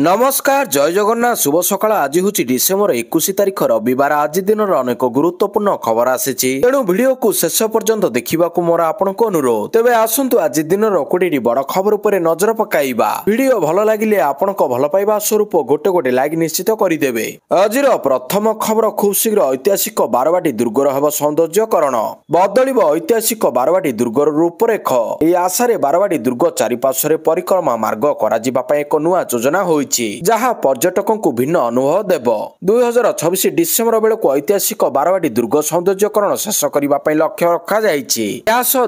नमस्कार जय जगन्नाथ शुभ सकाळ आज हूँ डिसेम्बर 21 तारिख रविवार आज दिन अनेक गुरुत्वपूर्ण खबर आसी तेणु भिडियो को शेष पर्यंत देखा मोर आपनको अनुरोध तेबे आसंतु आज दिन 20 बड़ खबर उपर नजर पकाइबा भिडियो भल लगिले आपनको भल पाइबा स्वरूप गोटे गोटे लाइक निश्चित करदेवे। आज प्रथम खबर खूब शीघ्र ऐतिहासिक बारवाटी दुर्गर हेब सौंदर्यकरण बदल ऐतिहासिक बारवाटी दुर्गर रूपरेख এই आशारे बारवाटी दुर्ग चारिपार्श्व परिक्रमा मार्ग एक नुआ योजना हो जहाँ पर्यटकों को भिन्न अनुभव देव 2026 डिसेम्बर बेलू ऐतिहासिक बारवाटी दुर्ग सौंदर्यकरण शेष करने लक्ष्य रखा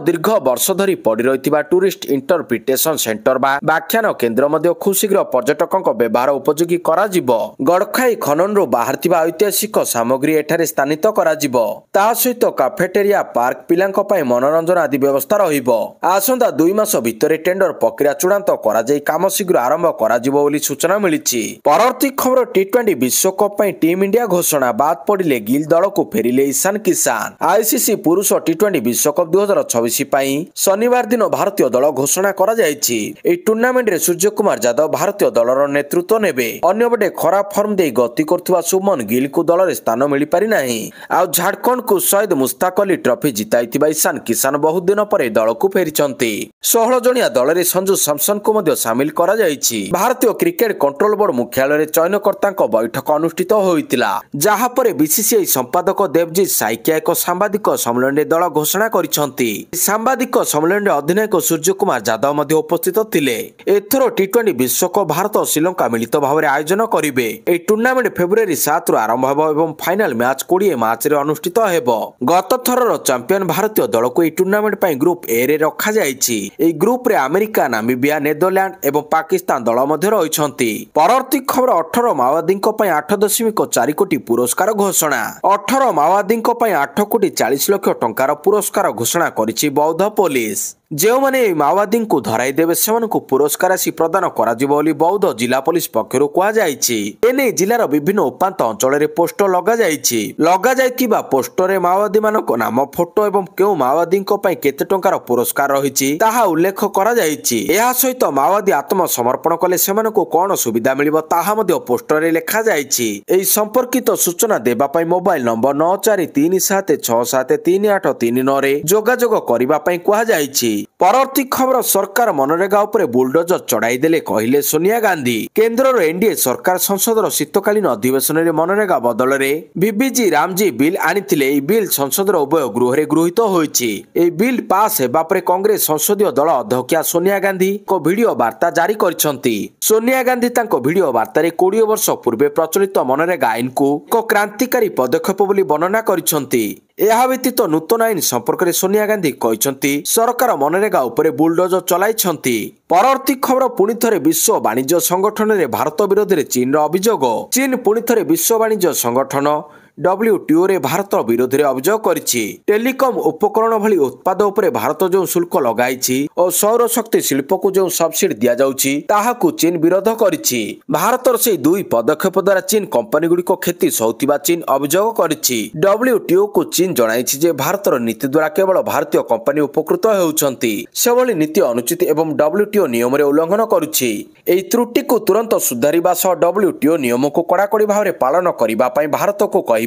दीर्घ वर्ष धरी पड़ रही टूरिस्ट इंटरप्रिटेशन सेंटर व्याख्यान केन्द्र खूब शीघ्र पर्यटकों व्यवहार उपयोगी गड़खाई खनन बाहर ऐतिहासिक सामग्री एठारे स्थानित सहित काफेटेरिया पार्क पिलांक मनोरंजन आदि व्यवस्था रसंता 2 मास भितर टेंडर प्रक्रिया चूड़ांत काम शीघ्र आरंभ कर सूचना मिली। परवर्ती खबर T20 विश्वकप टीम इंडिया घोषणा बाद पड़े गिल दल को फेरिले ईशान किसान आईसीसी पुरुष T20 विश्वकप 2026 शनिवार दिन भारतीय दल घोषणा करा टूर्नामेंट रे सूर्य कुमार यादव भारतीय दलर नेतृत्व नेबे अन्यपटे खराब फॉर्म दे गति करथुवा शुभमन गिल को दल रे स्थान मिल पारि नाही। आ झारखंड को शहीद मुस्ताक अली ट्रॉफी जिताइथिबा ईशान किसान बहुत दिन पर दल को फेरिचंती 16 जणिया दल रे संजू सैमसन को मध्य शामिल करा जायछि। भारतीय क्रिकेट कंट्रोल बोर्ड मुख्यालय चयनकर्ता बैठक अनुष्ठित होइतिला जहाँ पर बीसीसीआई संपादक देवजीत साइकिया एक सांबादिक सम्मेलन में दल घोषणा करिसंती। सांबादिक सम्मेलन में अधिनायक सूर्य कुमार यादव मध्य उपस्थित थिले। एथर T20 विश्वकप भारत और श्रीलंका मिलित भाव में आयोजन करिवे। ए टूर्नामेंट फेब्रुआरी 7 रु आरंभ हेबो एवं फाइनल मैच 20 मार्च रे अनुष्ठित हेबो। गत थरर चैंपियन भारतीय दल को ए टूर्नामेंट पई ग्रुप ए रे रखा जायछि। ए ग्रुप रे अमेरिका नामीबिया नेदरलैंड एवं पाकिस्तान दल मध्य रहिसंती। परवर्ती खबर 18 माओवादी 8.4 कोटी पुरस्कार घोषणा 18 माओवादी 8 कोटी 40 लाख टंकार पुरस्कार घोषणा करिछि बौद्ध पुलिस। जो माने माओवादी को धराई देवे से पुरस्कार राशि प्रदान कर बौद्ध जिला पुलिस पक्षर कहुने जिलार विभिन्न उपात अंचल पोस्टर लगा पोस्टर माओवादी मान नाम फोटो एवं क्यों माओवादी केते टंकार पुरस्कार रही उल्लेख कर सहित माओवादी आत्मसमर्पण कले से कौन सुविधा मिल पोस्टर लिखा संपर्कित सूचना देवाई मोबाइल नंबर 9437673839 जोगाजोग करने कहुई। परवर्ती खबर सरकार मनरेगा उपरे बुलडोजर चढ़ाई देले कहिले सोनिया गांधी। केंद्र एनडीए सरकार संसदर शीतकालीन अधिवेशन में मनरेगा बदल में बीबीजी रामजी बिल आनिथिले। बिल संसदर उभय गृह में गृहीत होईछि। ए बिल पास हेबा परे कांग्रेस संसदीय दल अध्यक्षा सोनिया गांधी को वीडियो वार्ता जारी करछंती। सोनिया गांधी तांको वीडियो वार्ता 20 वर्ष पूर्व प्रचलित मनरेगा आईन को एक क्रांतिकारी पदक्षेप बोली वर्णना करछंती। यह व्यतीत नूतन आईन संपर्क में सोनिया गांधी कहते सरकार मनरेगा उपरे बुलडोजर चलाइछंती। परवर्ती खबर पुणी थे विश्व वाणिज्य संगठन में भारत विरोध में चीन अभियोग। चीन पुणी थे विश्व वाणिज्य संगठन WTO रे भारत विरोध में अभियोग करिछि। टेलीकॉम उपकरण भली उत्पाद उपरे भारत जो शुल्क लगाइछि और सौर शक्ति शिल्प को जो सब्सिडी दिया जाउछि ताहाकु चीन विरोध करिछि। भारतर से दुई पदक्षेप द्वारा चीन कंपनी गुड़िक क्षति सहुथिबा चीन अभियोग करिछि। WTO को चीन जणाइछि जे भारतर नीति द्वारा केवल भारतीय कंपनी उपकृत हेउछंती। सेभली नीति अनुचित एवं WTO नियम रे उल्लंघन करुछि। एई त्रुटि को तुरंत सुधारिबा सह WTO नियम को कड़ाकड़ी भाव में पालन करिबा पई भारत को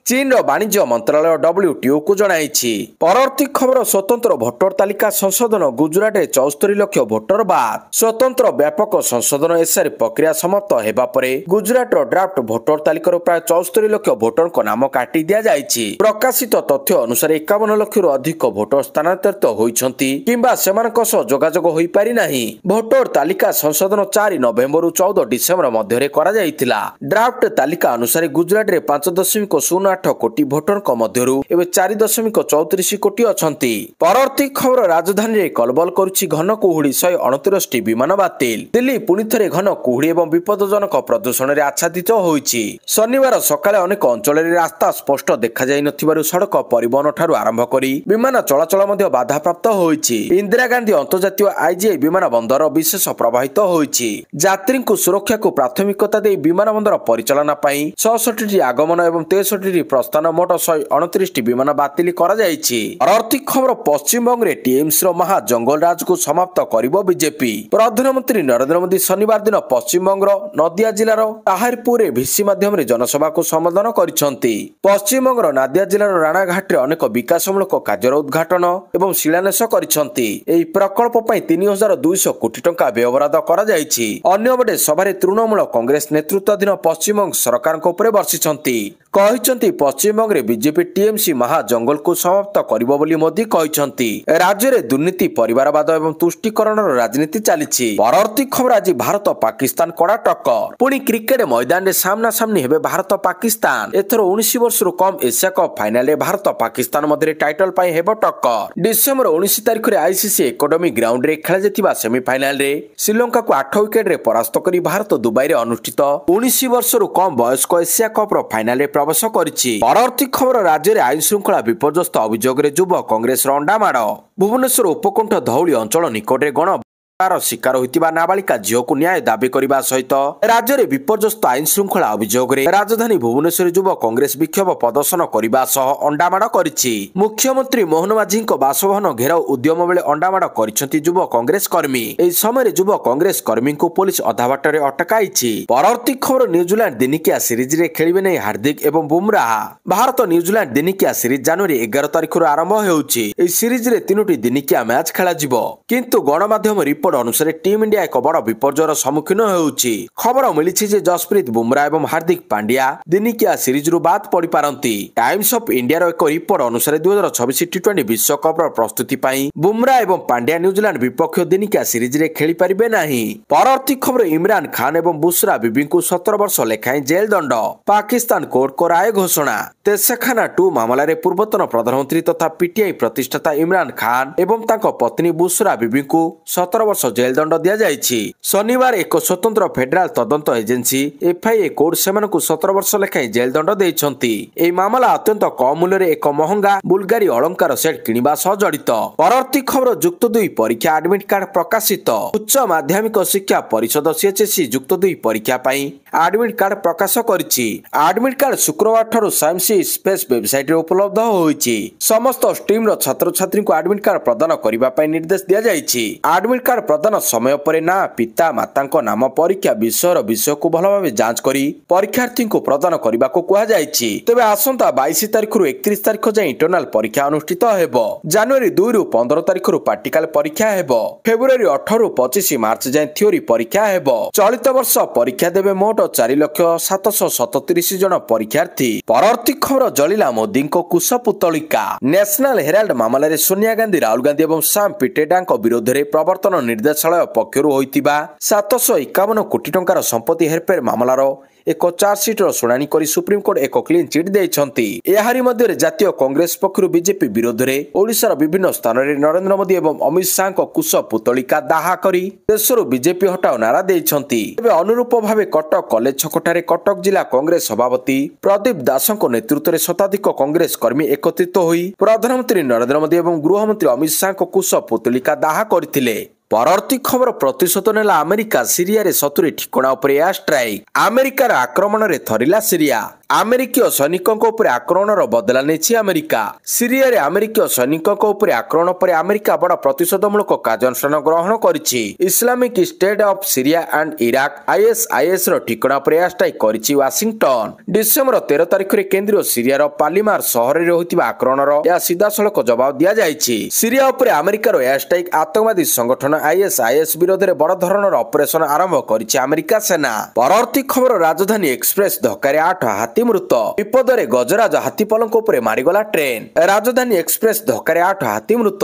चीन वाणिज्य मंत्रालय WTO को जणाइछि। परवर्ती खबर स्वतंत्र भोटर तालिका संशोधन गुजरात 74 लाख भोटर बाद स्वतंत्र व्यापक संशोधन एसआर प्रक्रिया समाप्त हेबा परे गुजरात ड्राफ्ट भोटर तालिकार प्राय 74 लाख भोटर को नाम काटी दिया जाइछि। प्रकाशित तथ्य अनुसार 51 लाख रु अधिक भोटर स्थानांतरित होइछंती किंबा सेमानक सह जोगाजोग होई पारि नाही। भोटर तालिका संशोधन 4 नवेम्बर रु 14 डिसेम्बर मध्य करा जाइतिला। ड्राफ्ट तालिका अनुसार गुजरात रे 5.08 कोटी भोटर मध्यरु एवं 4.34 कोटी अछंती। परवर्ती खबर राजधानी रे कलबल करुछि घन कुहुड़ी 129 विमान बातिल। दिल्ली पुणी थे घन कुहुड़ी एवं विपदजनक प्रदूषण रे आच्छादित होईछि। शनिवार सकाळे अनेक अंचल रे रास्ता स्पष्ट देखा जाई नथिबारु सड़क परिवहन ठारू आरंभ करी विमान चलाचल मध्य बाधा प्राप्त होईछि। इंदिरा गांधी अंतर्जातीय IGI विमान बंदर विशेष प्रभावित होईछि। यात्री को सुरक्षा को प्राथमिकता दे विमान बंदर परिचालना पई 66 आगमन एवं 63 ପ୍ରସ୍ଥାନ ମୋଟ 129ଟି ବିମାନ ବାତିଲ କରାଯାଇଛି। ପରବର୍ତ୍ତୀ ଖବର ପଶ୍ଚିମବଙ୍ଗରେ ଟିଏମସିର ମହା ଜଙ୍ଗଲରାଜକୁ ସମାପ୍ତ କରିବ ବିଜେପି। ପ୍ରଧାନମନ୍ତ୍ରୀ ନରେନ୍ଦ୍ର ମୋଦି ଶନିବାର ଦିନ ପଶ୍ଚିମବଙ୍ଗର ନଦିଆ ଜିଲ୍ଲାର ତାହାରପୁରରେ ଭିସି ମାଧ୍ୟମରେ ଜନସଭାକୁ ସମ୍ବୋଧନ କରିଛନ୍ତି। ପଶ୍ଚିମବଙ୍ଗର ନାଦିଆ ଜିଲ୍ଲାର ରାଣାଘାଟରେ ଅନେକ ବିକାଶମୂଳକ କାର୍ଯ୍ୟର ଉଦ୍ଘାଟନ ଏବଂ ଶିଳାନ୍ୟାସ କରିଛନ୍ତି। ଏହି ପ୍ରକଳ୍ପ ପାଇଁ 3200 କୋଟି ଟଙ୍କା ବ୍ୟୟବରାଦ କରାଯାଇଛି। ଅନ୍ୟପଟେ ସଭାରେ ତୃଣମୂଳ କଂଗ୍ରେସ ନେତୃତ୍ୱାଧୀନ ପଶ୍ଚିମବଙ୍ଗ ସରକାରଙ୍କ ଉପରେ ବର୍ଷିଛନ୍ତି। କହିଛନ୍ତି ପଶ୍ଚିମବଙ୍ଗରେ ବିଜେପି ଟିଏମସି ମହା ଜଙ୍ଗଲକୁ ସମାପ୍ତ କରିବ ବୋଲି ମୋଦି କହିଛନ୍ତି। ରାଜ୍ୟରେ ଦୁର୍ନୀତି, ପରିବାରବାଦ ଏବଂ ତୁଷ୍ଟିକରଣର ରାଜନୀତି ଚାଲିଛି। ପରବର୍ତ୍ତୀ ଖବର ଆଜି ଭାରତ ପାକିସ୍ତାନ କଡ଼ା ଟକ୍କର। ପୁଣି କ୍ରିକେଟ ମଇଦାନରେ ସାମ୍ନା ସାମ୍ନି ହେବେ ଭାରତ ପାକିସ୍ତାନ। ଏଥର 19 ବର୍ଷରୁ କମ୍ ଏସିଆ କପ୍ ଫାଇନାଲରେ ଭାରତ ପାକିସ୍ତାନ ମଧ୍ୟରେ ଟାଇଟଲ ପାଇଁ ହେବ ଟକ୍କର। ଡିସେମ୍ବର 19 ତାରିଖରେ ଆଇସିସି ଏକାଡେମୀ ଗ୍ରାଉଣ୍ଡରେ ଖେଳାଯାଇଥିବା ସେମିଫାଇନାଲରେ ଶ୍ରୀଲଙ୍କାକୁ 8 ୱିକେଟରେ ପରାସ୍ତ କରି ଭାରତ ଦୁବାଇରେ ଅନୁଷ୍ଠିତ 19 ବର୍ଷରୁ କମ୍ ବୟସ୍କ ଏସିଆ କପ୍ର ଫାଇନାଲରେ ପ୍ରବେଶ କରିଛି। ପରବର୍ତ୍ତୀ ଖବର ରାଜ୍ୟରେ ଆଇନ ଶୃଙ୍ଖଳା ବିପର୍ଯ୍ୟସ୍ତ ଅଭିଯୋଗରେ ଯୁବ କଂଗ୍ରେସର ଅଣ୍ଡାମାଡ଼। ଭୁବନେଶ୍ୱର ଉପକଣ୍ଠ ଧଉଳି ଅଞ୍ଚଳ ନିକଟରେ ଗଣ ଶିକାର ହୋଇଥିବା ନାବାଳିକା ଝିଅକୁ ନ୍ୟାୟ ଦାବି କରିବା ସହିତ ରାଜ୍ୟରେ ବିପର୍ଯ୍ୟସ୍ତ ଆଇନ ଶୃଙ୍ଖଳା ଅଭିଯୋଗରେ ରାଜଧାନୀ ଭୁବନେଶ୍ୱରରେ ଯୁବ କଂଗ୍ରେସ ବିକ୍ଷୋଭ ପ୍ରଦର୍ଶନ କରିବା ସହ ଅଣ୍ଡାମାଡ଼ କରିଛି। ମୁଖ୍ୟମନ୍ତ୍ରୀ ମୋହନ ମାଝୀଙ୍କ ବାସଭବନ ଘେରାଉ ଉଦ୍ୟମ ବେଳେ ଅଣ୍ଡାମାଡ଼ କରିଛନ୍ତି ଯୁବ କଂଗ୍ରେସ କର୍ମୀ। ଏହି ସମୟରେ ଯୁବ କଂଗ୍ରେସ କର୍ମୀଙ୍କୁ ପୋଲିସ ଅଧାବାଟରେ ଅଟକାଇଛି। ପରବର୍ତ୍ତୀ ଖବର ନ୍ୟୁଜିଲାଣ୍ଡ ଦିନିକିଆ ସିରିଜରେ ଖେଳିବେ ନାହିଁ ହାର୍ଦ୍ଦିକ ଏବଂ ବୁମରାହ। ଭାରତ ନ୍ୟୁଜିଲାଣ୍ଡ ଦିନିକିଆ ସିରିଜ ଜାନୁଆରୀ 11 ତାରିଖରୁ ଆରମ୍ଭ ହେଉଛି। ଏହି ସିରିଜରେ 3ଟି ଦିନିକିଆ ମ୍ୟାଚ୍ ଖେଳାଯିବ। କିନ୍ତୁ ଗଣମାଧ୍ୟମ ଅନୁସାରେ ଟିମ୍ ଇଣ୍ଡିଆ ଏକ ବଡ଼ ବିପର୍ଯ୍ୟୟର ସମ୍ମୁଖୀନ ହେଉଛି। ଖବର ମିଳିଛି ଯେ ଯଶପ୍ରୀତ ବୁମରା ଏବଂ ହାର୍ଦ୍ଦିକ ପାଣ୍ଡ୍ୟା ଦିନିକିଆ ସିରିଜରୁ ବାଦ ପଡ଼ିପାରନ୍ତି। ଟାଇମ୍ସ ଅଫ୍ ଇଣ୍ଡିଆର ଏକ ରିପୋର୍ଟ ଅନୁସାରେ 2026 ଟି20 ବିଶ୍ୱକପ୍ର ପ୍ରସ୍ତୁତି ପାଇଁ ବୁମରା ଏବଂ ପାଣ୍ଡ୍ୟା ନ୍ୟୁଜିଲାଣ୍ଡ ବିପକ୍ଷ ଦିନିକିଆ ସିରିଜରେ ଖେଳିପାରିବେ ନାହିଁ। ପରବର୍ତ୍ତୀ ଖବର ଇମ୍ରାନ ଖାନ ଏବଂ ବୁଶରା ବିବିଙ୍କୁ 17 ବର୍ଷ ଲେଖାଏଁ ଜେଲ୍ ଦଣ୍ଡ। ପାକିସ୍ତାନ କୋର୍ଟଙ୍କ ରାୟ ଘୋଷଣା। ତେଜଖାନା 2 ମାମଲାରେ ପୂର୍ବତନ ପ୍ରଧାନମନ୍ତ୍ରୀ ତଥା ପିଟିଆଇ ପ୍ରତିଷ୍ଠାତା ଇମ୍ରାନ ଖାନ ଏବଂ ତାଙ୍କ ପତ୍ନୀ ବୁଶରା ବିବିଙ୍କୁ 17 ବର୍ଷ ଜେଲ୍ ଦଣ୍ଡ ଦିଆଯାଇଛି। ଶନିବାର ଏକ ସ୍ୱତନ୍ତ୍ର ଫେଡେରାଲ ତଦନ୍ତ ଏଜେନ୍ସି ଏଫଆଇଏ କୋର୍ଟ ସେମାନଙ୍କୁ 17 ବର୍ଷ ଲେଖାଏଁ ଜେଲ୍ ଦଣ୍ଡ ଦେଇଛନ୍ତି। ଏହି ମାମଲା ଅତ୍ୟନ୍ତ କମ୍ ମୂଲ୍ୟରେ ଏକ ମହଙ୍ଗା ବୁଲଗାରୀ ଅଳଙ୍କାର ସେଟ୍ କିଣିବା ସହ ଜଡ଼ିତ। ପରବର୍ତ୍ତୀ ଖବର ଯୁକ୍ତ 2 ପରୀକ୍ଷା ଆଡମିଟ୍ କାର୍ଡ ପ୍ରକାଶିତ। ଉଚ୍ଚ ମାଧ୍ୟମିକ ଶିକ୍ଷା ପରିଷଦ ସିଏଚଏସସି ଯୁକ୍ତ 2 ପରୀକ୍ଷା ପାଇଁ ଆଡମିଟ୍ କାର୍ଡ ପ୍ରକାଶ କରିଛି। ଆଡମିଟ୍ କାର୍ଡ ଶୁକ୍ରବାର ଠାରୁ ସାଇନ୍ସ ସ୍ପେସ୍ ୱେବସାଇଟରେ ଉପଲବ୍ଧ ହୋଇଛି। ସମସ୍ତ ଷ୍ଟ୍ରିମ୍ର ଛାତ୍ରଛାତ୍ରୀଙ୍କୁ ଆଡମିଟ୍ କାର୍ଡ ପ୍ରଦାନ କରିବା ପାଇଁ ନିର୍ଦ୍ଦେଶ ଦିଆଯାଇଛି। ଆଡମିଟ୍ କାର୍ଡ ପ୍ରଦାନ ସମୟ ପରେ ନାଁ, ପିତା ମାତାଙ୍କ ନାମ, ପରୀକ୍ଷା ବିଷୟକୁ ଭଲ ଭାବେ ଯାଞ୍ଚ କରି ପରୀକ୍ଷାର୍ଥୀଙ୍କୁ ପ୍ରଦାନ କରିବାକୁ କୁହାଯାଇଛି। ତେବେ ଆସନ୍ତା 22 ତାରିଖରୁ 31 ତାରିଖ ଯାଏଁ ଇଣ୍ଟରନାଲ ପରୀକ୍ଷା ଅନୁଷ୍ଠିତ ହେବ। ଜାନୁଆରୀ 2 ରୁ 15 ତାରିଖରୁ ପ୍ରାକ୍ଟିକାଲ ପରୀକ୍ଷା ହେବ। ଫେବୃଆରୀ 18 ରୁ 25 ମାର୍ଚ୍ଚ ଯାଏଁ ଥିଓରି ପରୀକ୍ଷା ହେବ। ଚଳିତ ବର୍ଷ ପରୀକ୍ଷା ଦେବେ ମୋଟ 4,737,000 ଜଣ ପରୀକ୍ଷାର୍ଥୀ। ପରବର୍ତ୍ତୀ ଖବର ଜଳିଲା ମୋଦିଙ୍କ କୁଶ ପୁତଳିକା। ନ୍ୟାସନାଲ ହେରାଲ୍ଡ ମାମଲାରେ ସୋନିଆ ଗାନ୍ଧୀ, ରାହୁଲ ଗାନ୍ଧୀ ଏବଂ ସାମ ପିଟ୍ରୋଡାଙ୍କ ବିରୋଧରେ ପ୍ରବର୍ତ୍ତନ ନିର୍ଦ୍ଦେଶାଳୟ ପକ୍ଷରୁ ହୋଇଥିବା 751 କୋଟି ଟଙ୍କାର ସମ୍ପତ୍ତି ହେରଫେର ମାମଲାର ଏକ ଚାର୍ଜସିଟ୍ର ଶୁଣାଣି କରି ସୁପ୍ରିମକୋର୍ଟ ଏକ କ୍ଲିନ୍ ଚିଟ୍ ଦେଇଛନ୍ତି। ଏହାରି ମଧ୍ୟରେ ଜାତୀୟ କଂଗ୍ରେସ ପକ୍ଷରୁ ବିଜେପି ବିରୋଧରେ ଓଡ଼ିଶାର ବିଭିନ୍ନ ସ୍ଥାନରେ ନରେନ୍ଦ୍ର ମୋଦି ଏବଂ ଅମିତ ଶାହଙ୍କ କୁଶ ପୁତଳିକା ଦାହ କରି ଦେଶରୁ ବିଜେପି ହଟାଉ ନାରା ଦେଇଛନ୍ତି। ତେବେ ଅନୁରୂପ ଭାବେ କଟକ କଲେଜ ଛକଠାରେ କଟକ ଜିଲ୍ଲା କଂଗ୍ରେସ ସଭାପତି ପ୍ରଦୀପ ଦାସଙ୍କ ନେତୃତ୍ୱରେ ଶତାଧିକ କଂଗ୍ରେସ କର୍ମୀ ଏକତ୍ରିତ ହୋଇ ପ୍ରଧାନମନ୍ତ୍ରୀ ନରେନ୍ଦ୍ର ମୋଦି ଏବଂ ଗୃହମନ୍ତ୍ରୀ ଅମିତ ଶାହଙ୍କ କୁଶ ପୁତଳିକା ଦାହ କରିଥିଲେ। ପରବର୍ତ୍ତୀ ଖବର ପ୍ରତିଶୋଧ ନେଲା ଆମେରିକା। ସିରିଆରେ 70 ଠିକଣା ଉପରେ ଏୟାର ଷ୍ଟ୍ରାଇକ୍। ଆମେରିକାର ଆକ୍ରମଣରେ ଥରିଲା ସିରିଆ। ଆମେରିକୀୟ ସୈନିକଙ୍କ ଉପରେ ଆକ୍ରମଣର ବଦଲା ନେଇଛି ଆମେରିକା। ସିରିଆରେ ଆମେରିକୀୟ ସୈନିକଙ୍କ ଉପରେ ଆକ୍ରମଣ ପରେ ଆମେରିକା ବଡ଼ ପ୍ରତିଶୋଧମୂଳକ କାର୍ଯ୍ୟାନୁଷ୍ଠାନ ଗ୍ରହଣ କରିଛି। Islamic state of Syria and Iraq ISIS ର ଠିକଣା ଉପରେ ଏୟାର ଷ୍ଟ୍ରାଇକ୍ କରିଛି ୱାଶିଂଟନ। ଡିସେମ୍ବର 13 ତାରିଖରେ କେନ୍ଦ୍ରୀୟ ସିରିଆର ପାଲିମାର ସହରରେ ହୋଇଥିବା ଆକ୍ରମଣର ଏହା ସିଧାସଳଖ ଜବାବ ଦିଆଯାଇଛି। ସିରିଆ ଉପରେ ଆମେରିକାର ଏୟାର ଷ୍ଟ୍ରାଇକ୍ ଆତଙ୍କବାଦୀ ସଂଗଠନ ISIS ବିରୋଧରେ ବଡ଼ ଧରଣର ଅପରେସନ ଆରମ୍ଭ କରିଛି ଆମେରିକା ସେନା। ପରବର୍ତ୍ତୀ ଖବର ରାଜଧାନୀ ଏକ୍ସପ୍ରେସ ଧକ୍କାରେ 8 ହାତୀ ମୃତ। ବିପଦରେ ଗଜରାଜ ହାତୀପଲଙ୍କ ଉପରେ ମାରିଗଲା ଟ୍ରେନ୍। ରାଜଧାନୀ ଏକ୍ସପ୍ରେସ ଧକ୍କାରେ 8 ହାତୀ ମୃତ।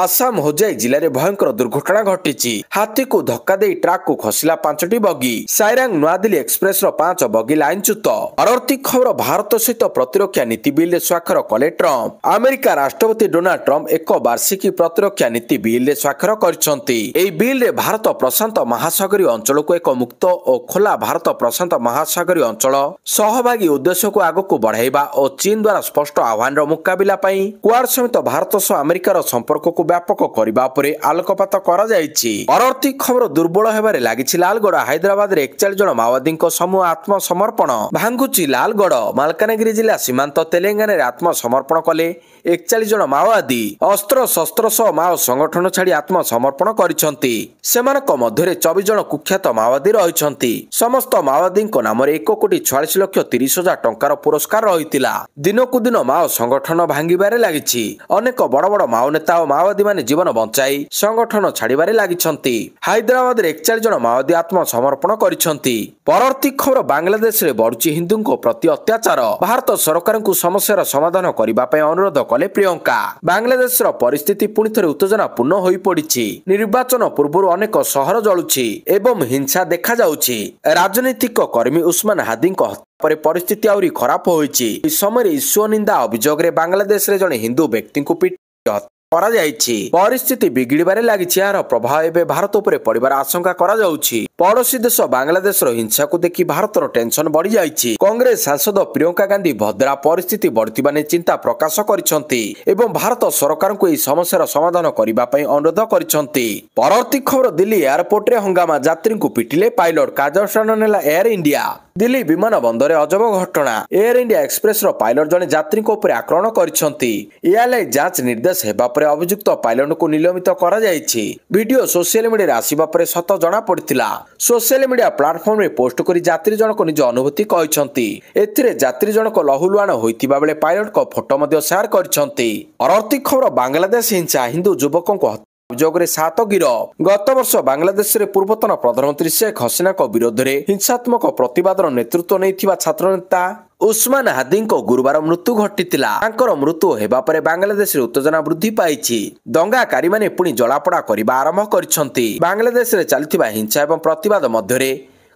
ଆସାମ ହୋଜାଇ ଜିଲ୍ଲାରେ ଭୟଙ୍କର ଦୁର୍ଘଟଣା ଘଟିଛି। ହାତୀକୁ ଧକ୍କା ଦେଇ ଟ୍ରାକକୁ ଖସିଲା 5ଟି ବଗି। ସାଇରାଙ୍ଗ ନୂଆଦିଲ୍ଲୀ ଏକ୍ସପ୍ରେସର 5 ବଗି ଲାଇନଚ୍ୟୁତ। ପରବର୍ତ୍ତୀ ଖବର ଭାରତ ସହିତ ପ୍ରତିରକ୍ଷା ନୀତି ବିଲ୍ରେ ସ୍ୱାକ୍ଷର କଲେ ଟ୍ରମ୍ପ। ଆମେରିକା ରାଷ୍ଟ୍ରପତି ଡୋନାଲ୍ଡ ଟ୍ରମ୍ପ ଏକ ବାର୍ଷିକୀ ପ୍ରତିରକ୍ଷା ନୀତି ବିଲ୍ରେ ସ୍ୱାକ୍ଷର କରିଛନ୍ତି। ଏହି ବିଲ୍ରେ ଭାରତ ପ୍ରଶାନ୍ତ ମହାସାଗରୀୟ ଅଞ୍ଚଳକୁ ଏକ ମୁକ୍ତ ଓ ଖୋଲା ଭାରତ ପ୍ରଶାନ୍ତ ମହାସାଗରୀୟ ଅଞ୍ଚଳ ସହଭାଗୀ ଉଦ୍ଦେଶ୍ୟକୁ ଆଗକୁ ବଢାଇବା ଓ ଚୀନ ଦ୍ୱାରା ସ୍ପଷ୍ଟ ଆହ୍ୱାନର ମୁକାବିଲା ପାଇଁ କ୍ୱାଡ ସହିତ ଭାରତ ସହ ଆମେରିକାର ସମ୍ପର୍କକୁ ବ୍ୟାପକ କରିବା ଉପରେ ଆଲୋକପାତ କରାଯାଇଛି। ପରବର୍ତ୍ତୀ ଖବର ଦୁର୍ବଳ ହେବାରେ ଲାଗିଛି ଲାଲଗଡ଼। ହାଇଦ୍ରାବାଦରେ 41 ଜଣ ମାଓବାଦୀଙ୍କ ସମୂହ ଆତ୍ମସମର୍ପଣ। ଭାଙ୍ଗୁଛି ଲାଲଗଡ଼। ମାଲକାନଗିରି ଜିଲ୍ଲା ସୀମାନ୍ତ ତେଲେଙ୍ଗାନାରେ ଆତ୍ମସମର୍ପଣ କଲେ 41 ଜଣ ମାଓବାଦୀ। ଅସ୍ତ୍ରଶସ୍ତ୍ର ସହ ମାଓ ସଂଗଠନ ଛାଡ଼ି ଆତ୍ମସମର୍ପଣ କରିଛନ୍ତି। ସେମାନଙ୍କ ମଧ୍ୟରେ 24 ଜଣ କୁଖ୍ୟାତ ମାଓବାଦୀ ରହିଛନ୍ତି। ସମସ୍ତ ମାଓବାଦୀଙ୍କ ନାମରେ 1,46,30,000 ଟଙ୍କାର ପୁରସ୍କାର ରହିଥିଲା। ଦିନକୁ ଦିନ ମାଓ ସଂଗଠନ ଭାଙ୍ଗିବାରେ ଲାଗିଛି। ଅନେକ ବଡ଼ ବଡ଼ ମାଓ ନେତା ଓ ମାଓବାଦୀମାନେ ଜୀବନ ବଞ୍ଚାଇ ସଂଗଠନ ଛାଡ଼ିବାରେ ଲାଗିଛନ୍ତି। ହାଇଦ୍ରାବାଦରେ 41 ଜଣ ମାଓବାଦୀ ଆତ୍ମସମର୍ପଣ କରିଛନ୍ତି। ପରବର୍ତ୍ତୀ ଖବର ବାଂଲାଦେଶରେ ବଢୁଛି ହିନ୍ଦୁଙ୍କ ପ୍ରତି ଅତ୍ୟାଚାର। ଭାରତ ସରକାରଙ୍କୁ ସମସ୍ୟାର ସମାଧାନ କରିବା ପାଇଁ ଅନୁରୋଧ କଲେ ପ୍ରିୟଙ୍କା। ବାଂଲାଦେଶର ପରିସ୍ଥିତି ପୁଣି ଥରେ ଉତ୍ତେଜନାପୂର୍ଣ୍ଣ ହୋଇପଡ଼ିଛି। ନିର୍ବାଚନ ପୂର୍ବରୁ ଅନେକ ସହର ଜଳୁଛି ଏବଂ ହିଂସା ଦେଖାଯାଉଛି। ରାଜନୈତିକ କର୍ମୀ ଉସ୍ମାନ ହାଦିଙ୍କ ହତ୍ୟା ପରେ ପରିସ୍ଥିତି ଆହୁରି ଖରାପ ହୋଇଛି। ଏହି ସମୟରେ ଈଶ୍ୱର ନିନ୍ଦା ଅଭିଯୋଗରେ ବାଂଲାଦେଶରେ ଜଣେ ହିନ୍ଦୁ ବ୍ୟକ୍ତିଙ୍କୁ ପିଟି ହତ୍ୟା କରାଯାଇଛି। ପରିସ୍ଥିତି ବିଗିଡ଼ିବାରେ ଲାଗିଛି। ଏହାର ପ୍ରଭାବ ଏବେ ଭାରତ ଉପରେ ପଡ଼ିବାର ଆଶଙ୍କା କରାଯାଉଛି। ପଡ଼ୋଶୀ ଦେଶ ବାଂଲାଦେଶର ହିଂସାକୁ ଦେଖି ଭାରତର ଟେନସନ ବଢ଼ିଯାଇଛି। କଂଗ୍ରେସ ସାଂସଦ ପ୍ରିୟଙ୍କା ଗାନ୍ଧୀ ଭଦ୍ରା ପରିସ୍ଥିତି ବଢ଼ିଥିବା ନେଇ ଚିନ୍ତା ପ୍ରକାଶ କରିଛନ୍ତି ଏବଂ ଭାରତ ସରକାରଙ୍କୁ ଏହି ସମସ୍ୟାର ସମାଧାନ କରିବା ପାଇଁ ଅନୁରୋଧ କରିଛନ୍ତି। ପରବର୍ତ୍ତୀ ଖବର ଦିଲ୍ଲୀ ଏୟାରପୋର୍ଟରେ ହଙ୍ଗାମା। ଯାତ୍ରୀଙ୍କୁ ପିଟିଲେ ପାଇଲଟ। କାର୍ଯ୍ୟାନୁଷ୍ଠାନ ନେଲା ଏୟାର ଇଣ୍ଡିଆ। ଦିଲ୍ଲୀ ବିମାନ ବନ୍ଦରରେ ଅଜବ ଘଟଣା। ଏୟାର ଇଣ୍ଡିଆ ଏକ୍ସପ୍ରେସର ପାଇଲଟ ଜଣେ ଯାତ୍ରୀଙ୍କ ଉପରେ ଆକ୍ରମଣ କରିଛନ୍ତି। ଏୟାରଲାଇନ୍ ଯାଞ୍ଚ ନିର୍ଦ୍ଦେଶ ହେବା ପରେ ଅଭିଯୁକ୍ତ ପାଇଲଟଙ୍କୁ ନିଲମ୍ବିତ କରାଯାଇଛି। ଭିଡିଓ ସୋସିଆଲ ମିଡିଆରେ ଆସିବା ପରେ ସତ ଜଣାପଡ଼ିଥିଲା। ସୋସିଆଲ ମିଡିଆ ପ୍ଲାଟଫର୍ମରେ ପୋଷ୍ଟ କରି ଯାତ୍ରୀ ଜଣକ ନିଜ ଅନୁଭୂତି କହିଛନ୍ତି। ଏଥିରେ ଯାତ୍ରୀ ଜଣକ ଲହୁଲୁହାଣ ହୋଇଥିବା ବେଳେ ପାଇଲଟଙ୍କ ଫଟୋ ମଧ୍ୟ ସେୟାର କରିଛନ୍ତି। ପରବର୍ତ୍ତୀ ଖବର ବାଂଲାଦେଶ ହିଂସା। ହିନ୍ଦୁ ଯୁବକଙ୍କୁ ହତ୍ୟା ଅଭିଯୋଗରେ 7 ଗିରଫ। ଗତ ବର୍ଷ ବାଂଲାଦେଶରେ ପୂର୍ବତନ ପ୍ରଧାନମନ୍ତ୍ରୀ ଶେଖ୍ ହସିନାଙ୍କ ବିରୋଧରେ ହିଂସାତ୍ମକ ପ୍ରତିବାଦର ନେତୃତ୍ୱ ନେଇଥିବା ଛାତ୍ରନେତା ଉସ୍ମାନ ହାଦିଙ୍କ ଗୁରୁବାର ମୃତ୍ୟୁ ଘଟିଥିଲା। ତାଙ୍କର ମୃତ୍ୟୁ ହେବା ପରେ ବାଂଲାଦେଶରେ ଉତ୍ତେଜନା ବୃଦ୍ଧି ପାଇଛି। ଦଙ୍ଗାକାରୀମାନେ ପୁଣି ଜଳାପୋଡ଼ା କରିବା ଆରମ୍ଭ କରିଛନ୍ତି। ବାଂଲାଦେଶରେ ଚାଲିଥିବା ହିଂସା ଏବଂ ପ୍ରତିବାଦ ମଧ୍ୟରେ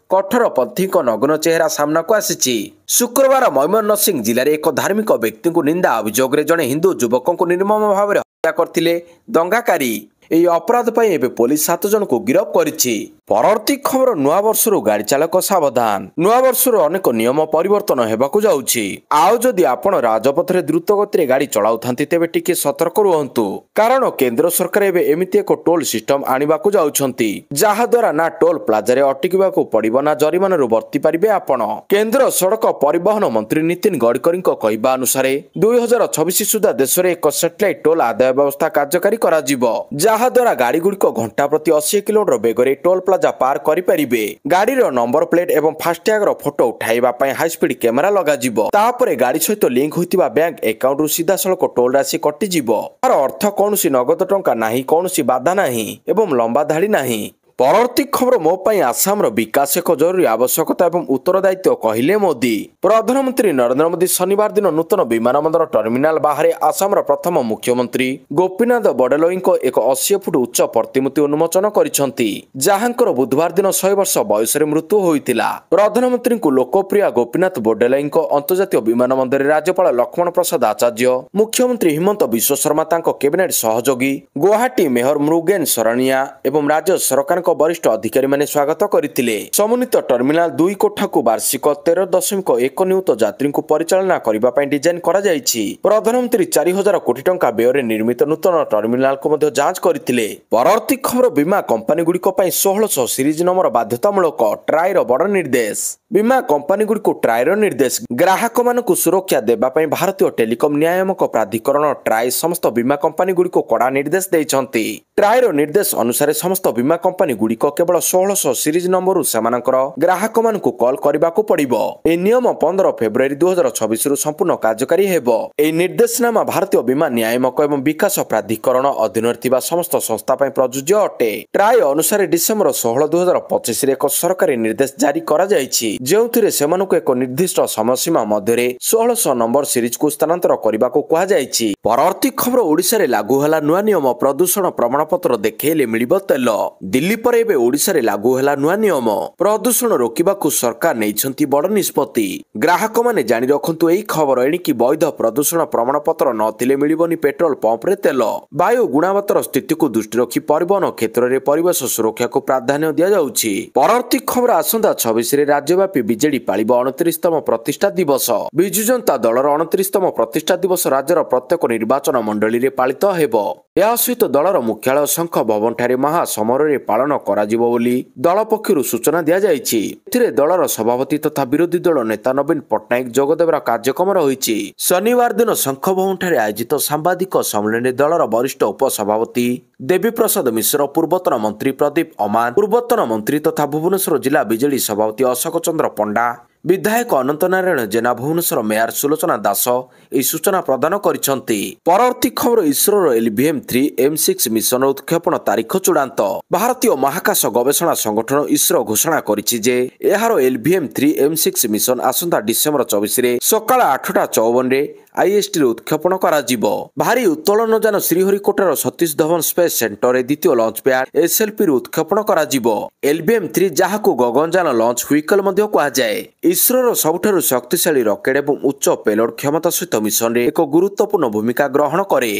କଠୋରପନ୍ଥୀଙ୍କ ନଗ୍ନ ଚେହେରା ସାମ୍ନାକୁ ଆସିଛି। ଶୁକ୍ରବାର ମୟମନସିଂହ ଜିଲ୍ଲାରେ ଏକ ଧାର୍ମିକ ବ୍ୟକ୍ତିଙ୍କୁ ନିନ୍ଦା ଅଭିଯୋଗରେ ଜଣେ ହିନ୍ଦୁ ଯୁବକଙ୍କୁ ନିର୍ମମ ଭାବରେ ହତ୍ୟା କରିଥିଲେ ଦଙ୍ଗାକାରୀ। ଏହି ଅପରାଧ ପାଇଁ ଏବେ ପୋଲିସ 7 ଜଣଙ୍କୁ ଗିରଫ କରିଛି। ପରବର୍ତ୍ତୀ ଖବର ନୂଆବର୍ଷରୁ ଗାଡ଼ି ଚାଳକ ସାବଧାନ। ନୂଆବର୍ଷରୁ ଅନେକ ନିୟମ ପରିବର୍ତ୍ତନ ହେବାକୁ ଯାଉଛି। ଆଉ ଯଦି ଆପଣ ରାଜପଥରେ ଦ୍ରୁତ ଗତିରେ ଗାଡ଼ି ଚଳାଉଥାନ୍ତି ତେବେ ଟିକେ ସତର୍କ ରୁହନ୍ତୁ, କାରଣ କେନ୍ଦ୍ର ସରକାର ଏବେ ଏମିତି ଏକ ଟୋଲ ସିଷ୍ଟମ ଆଣିବାକୁ ଯାଉଛନ୍ତି ଯାହାଦ୍ୱାରା ନା ଟୋଲ ପ୍ଲାଜାରେ ଅଟକିବାକୁ ପଡ଼ିବ ନା ଜରିମାନାରୁ ବର୍ତ୍ତି ପାରିବେ ଆପଣ। କେନ୍ଦ୍ର ସଡ଼କ ପରିବହନ ମନ୍ତ୍ରୀ ନୀତିନ ଗଡ଼କରୀଙ୍କ କହିବା ଅନୁସାରେ 2026 ସୁଦ୍ଧା ଦେଶରେ ଏକ ସେଟେଲାଇଟ ଟୋଲ ଆଦାୟ ବ୍ୟବସ୍ଥା କାର୍ଯ୍ୟକାରୀ କରାଯିବ, ଯାହାଦ୍ୱାରା ଗାଡ଼ିଗୁଡ଼ିକ ଘଣ୍ଟା ପ୍ରତି 80 କିଲୋମିଟର ବେଗରେ ଟୋଲ ପ୍ଲାଜା ପାର କରିପାରିବେ। ଗାଡ଼ିର ନମ୍ବର ପ୍ଲେଟ୍ ଏବଂ ଫାସ୍ଟ୍ୟାଗର ଫଟୋ ଉଠାଇବା ପାଇଁ ହାଇସ୍ପିଡ୍ କ୍ୟାମେରା ଲଗାଯିବ। ତାପରେ ଗାଡ଼ି ସହିତ ଲିଙ୍କ ହୋଇଥିବା ବ୍ୟାଙ୍କ ଆକାଉଣ୍ଟରୁ ସିଧାସଳଖ ଟୋଲ ରାଶି କଟିଯିବ। ତାର ଅର୍ଥ କୌଣସି ନଗଦ ଟଙ୍କା ନାହିଁ, କୌଣସି ବାଧା ନାହିଁ ଏବଂ ଲମ୍ବା ଧାଡ଼ି ନାହିଁ। ପରବର୍ତ୍ତୀ ଖବର ମୋ ପାଇଁ ଆସାମର ବିକାଶ ଏକ ଜରୁରୀ ଆବଶ୍ୟକତା ଏବଂ ଉତ୍ତରଦାୟିତ୍ୱ କହିଲେ ମୋଦି। ପ୍ରଧାନମନ୍ତ୍ରୀ ନରେନ୍ଦ୍ର ମୋଦି ଶନିବାର ଦିନ ନୂତନ ବିମାନ ବନ୍ଦର ଟର୍ମିନାଲ ବାହାରେ ଆସାମର ପ୍ରଥମ ମୁଖ୍ୟମନ୍ତ୍ରୀ ଗୋପୀନାଥ ବଡ଼େଲଇଙ୍କ ଏକ 80 ଫୁଟ ଉଚ୍ଚ ପ୍ରତିମୂର୍ତ୍ତି ଉନ୍ମୋଚନ କରିଛନ୍ତି, ଯାହାଙ୍କର ବୁଧବାର ଦିନ 100 ବର୍ଷ ବୟସରେ ମୃତ୍ୟୁ ହୋଇଥିଲା। ପ୍ରଧାନମନ୍ତ୍ରୀଙ୍କୁ ଲୋକପ୍ରିୟ ଗୋପୀନାଥ ବଡ଼େଲଇଙ୍କ ଅନ୍ତର୍ଜାତୀୟ ବିମାନ ବନ୍ଦରରେ ରାଜ୍ୟପାଳ ଲକ୍ଷ୍ମଣ ପ୍ରସାଦ ଆଚାର୍ଯ୍ୟ, ମୁଖ୍ୟମନ୍ତ୍ରୀ ହିମନ୍ତ ବିଶ୍ବ ଶର୍ମା, ତାଙ୍କ କ୍ୟାବିନେଟ୍ ସହଯୋଗୀ, ଗୁଆହାଟୀ ମେୟର ମୃଗେନ ଶରଣିଆ ଏବଂ ରାଜ୍ୟ ସରକାରଙ୍କ ବରିଷ୍ଠ ଅଧିକାରୀମାନେ ସ୍ୱାଗତ କରିଥିଲେ। ସମନ୍ୱିତ ଟର୍ମିନାଲ 2 କୋଠାକୁ ବାର୍ଷିକ 13.1 ନିୟୁତ ଯାତ୍ରୀଙ୍କୁ ପରିଚାଳନା କରିବା ପାଇଁ ଡିଜାଇନ କରାଯାଇଛି। ପ୍ରଧାନମନ୍ତ୍ରୀ 4,000 କୋଟି ଟଙ୍କା ବ୍ୟୟରେ ନିର୍ମିତ ନୂତନ ଟର୍ମିନାଲକୁ ମଧ୍ୟ ଯାଞ୍ଚ କରିଥିଲେ। ପରବର୍ତ୍ତୀ ଖବର ବୀମା କମ୍ପାନୀଗୁଡ଼ିକ ପାଇଁ 1600 ସିରିଜ ନମ୍ବର ବାଧ୍ୟତାମୂଳକ। ଟ୍ରାଇର ବଡ଼ ନିର୍ଦ୍ଦେଶ। ବୀମା କମ୍ପାନୀଗୁଡ଼ିକୁ ଟ୍ରାଇର ନିର୍ଦ୍ଦେଶ। ଗ୍ରାହକମାନଙ୍କୁ ସୁରକ୍ଷା ଦେବା ପାଇଁ ଭାରତୀୟ ଟେଲିକମ ନିୟାମକ ପ୍ରାଧିକରଣ ଟ୍ରାଇ ସମସ୍ତ ବୀମା କମ୍ପାନୀଗୁଡ଼ିକୁ କଡ଼ା ନିର୍ଦ୍ଦେଶ ଦେଇଛନ୍ତି। ଟ୍ରାଇର ନିର୍ଦ୍ଦେଶ ଅନୁସାରେ ସମସ୍ତ ବୀମା କମ୍ପାନୀ ଗୁଡ଼ିକ କେବଳ 1600 ସିରିଜ ନମ୍ବରରୁ ସେମାନଙ୍କର ଗ୍ରାହକମାନଙ୍କୁ କଲ୍ କରିବାକୁ ପଡ଼ିବ। ଏହି ନିୟମ 15 ଫେବୃଆରୀ 2026ରୁ ସମ୍ପୂର୍ଣ୍ଣ କାର୍ଯ୍ୟକାରୀ ହେବ। ଏହି ନିର୍ଦ୍ଦେଶନାମା ଭାରତୀୟ ବୀମା ନିୟାମକ ଏବଂ ବିକାଶ ପ୍ରାଧିକରଣ ଅଧୀନରେ ଥିବା ସମସ୍ତ ସଂସ୍ଥା ପାଇଁ ପ୍ରଯୁଜ୍ୟ ଅଟେ। ଟ୍ରାଇ ଅନୁସାରେ ଡିସେମ୍ବର 16, 2025ରେ ଏକ ସରକାରୀ ନିର୍ଦ୍ଦେଶ ଜାରି କରାଯାଇଛି, ଯେଉଁଥିରେ ସେମାନଙ୍କୁ ଏକ ନିର୍ଦ୍ଦିଷ୍ଟ ସମୟସୀମା ମଧ୍ୟରେ 1600 ନମ୍ବର ସିରିଜକୁ ସ୍ଥାନାନ୍ତର କରିବାକୁ କୁହାଯାଇଛି। ପରବର୍ତ୍ତୀ ଖବର ଓଡ଼ିଶାରେ ଲାଗୁ ହେଲା ନୂଆ ନିୟମ। ପ୍ରଦୂଷଣ ପ୍ରମାଣପତ୍ର ଦେଖେଇଲେ ମିଳିବ ତେଲ। ଦିଲ୍ଲୀ ଏହାପରେ ଏବେ ଓଡ଼ିଶାରେ ଲାଗୁ ହେଲା ନୂଆ ନିୟମ। ପ୍ରଦୂଷଣ ରୋକିବାକୁ ସରକାର ନେଇଛନ୍ତି ବଡ଼ ନିଷ୍ପତ୍ତି। ଗ୍ରାହକମାନେ ଜାଣି ରଖନ୍ତୁ ଏହି ଖବର ଏଣିକି ବୈଧ ପ୍ରଦୂଷଣ ପ୍ରମାଣପତ୍ର ନଥିଲେ ମିଳିବନି ପେଟ୍ରୋଲ ପମ୍ପରେ ତେଲ। ବାୟୁ ଗୁଣବତ୍ତାର ସ୍ଥିତିକୁ ଦୃଷ୍ଟି ରଖି ପରିବହନ କ୍ଷେତ୍ରରେ ପରିବେଶ ସୁରକ୍ଷାକୁ ପ୍ରାଧାନ୍ୟ ଦିଆଯାଉଛି। ପରବର୍ତ୍ତୀ ଖବର ଆସନ୍ତା 26ରେ ରାଜ୍ୟବ୍ୟାପୀ ବିଜେଡି ପାଳିବ 29ତମ ପ୍ରତିଷ୍ଠା ଦିବସ। ବିଜୁ ଜନତା ଦଳର 29ତମ ପ୍ରତିଷ୍ଠା ଦିବସ ରାଜ୍ୟର ପ୍ରତ୍ୟେକ ନିର୍ବାଚନ ମଣ୍ଡଳୀରେ ପାଳିତ ହେବ। ଏହା ସହିତ ଦଳର ମୁଖ୍ୟାଳୟ ଶଙ୍ଖ ଭବନଠାରେ ମହା ସମାରୋହରେ ପାଳନ କରାଯିବ ବୋଲି ଦଳ ପକ୍ଷରୁ ସୂଚନା ଦିଆଯାଇଛି। ଏଥିରେ ଦଳର ସଭାପତି ତଥା ବିରୋଧୀ ଦଳ ନେତା ନବୀନ ପଟ୍ଟନାୟକ ଯୋଗଦେବାର କାର୍ଯ୍ୟକ୍ରମ ରହିଛି। ଶନିବାର ଦିନ ଶଙ୍ଖ ଭବନଠାରେ ଆୟୋଜିତ ସାମ୍ବାଦିକ ସମ୍ମିଳନୀରେ ଦଳର ବରିଷ୍ଠ ଉପସଭାପତି ଦେବୀ ପ୍ରସାଦ ମିଶ୍ର, ପୂର୍ବତନ ମନ୍ତ୍ରୀ ପ୍ରଦୀପ ଅମାତ, ପୂର୍ବତନ ମନ୍ତ୍ରୀ ତଥା ଭୁବନେଶ୍ୱର ଜିଲ୍ଲା ବିଜେଡି ସଭାପତି ଅଶୋକ ଚନ୍ଦ୍ର ପଣ୍ଡା, ବିଧାୟକ ଅନନ୍ତ ନାରାୟଣ ଜେନା, ଭୁବନେଶ୍ୱର ମେୟର ସୁଲୋଚନା ଦାସ ଏହି ସୂଚନା ପ୍ରଦାନ କରିଛନ୍ତି। ପରବର୍ତ୍ତୀ ଖବର ଇସ୍ରୋର LVM-3 M6 ମିଶନର ଉତ୍କ୍ଷେପଣ ତାରିଖ ଚୂଡ଼ାନ୍ତ। ଭାରତୀୟ ମହାକାଶ ଗବେଷଣା ସଂଗଠନ ଇସ୍ରୋ ଘୋଷଣା କରିଛି ଯେ ଏହାର LVM-3 M6 ମିଶନ ଆସନ୍ତା ଡିସେମ୍ବର 24ରେ ସକାଳ 8:54ରେ ISTରେ ଉତ୍କ୍ଷେପଣ କରାଯିବ। ଭାରୀ ଉତ୍ତୋଳନ ଯାନ ଶ୍ରୀହରିକୋଟାର ସତୀଶ ଧବନ ସ୍ପେସ୍ ସେଣ୍ଟରରେ ଦ୍ୱିତୀୟ ଲଞ୍ଚ ପ୍ୟାଡ୍ SLPରୁ ଉତ୍କ୍ଷେପଣ କରାଯିବ। LVM-3 ଯାହାକୁ ଗଗନଯାନ ଲଞ୍ଚ ହ୍ୱିକଲ୍ ମଧ୍ୟ କୁହାଯାଏ, ଇସ୍ରୋର ସବୁଠାରୁ ଶକ୍ତିଶାଳୀ ରକେଟ୍ ଏବଂ ଉଚ୍ଚ ପେଲୋଡ୍ କ୍ଷମତା ସହିତ ମିଶନରେ ଏକ ଗୁରୁତ୍ୱପୂର୍ଣ୍ଣ ଭୂମିକା ଗ୍ରହଣ କରେ।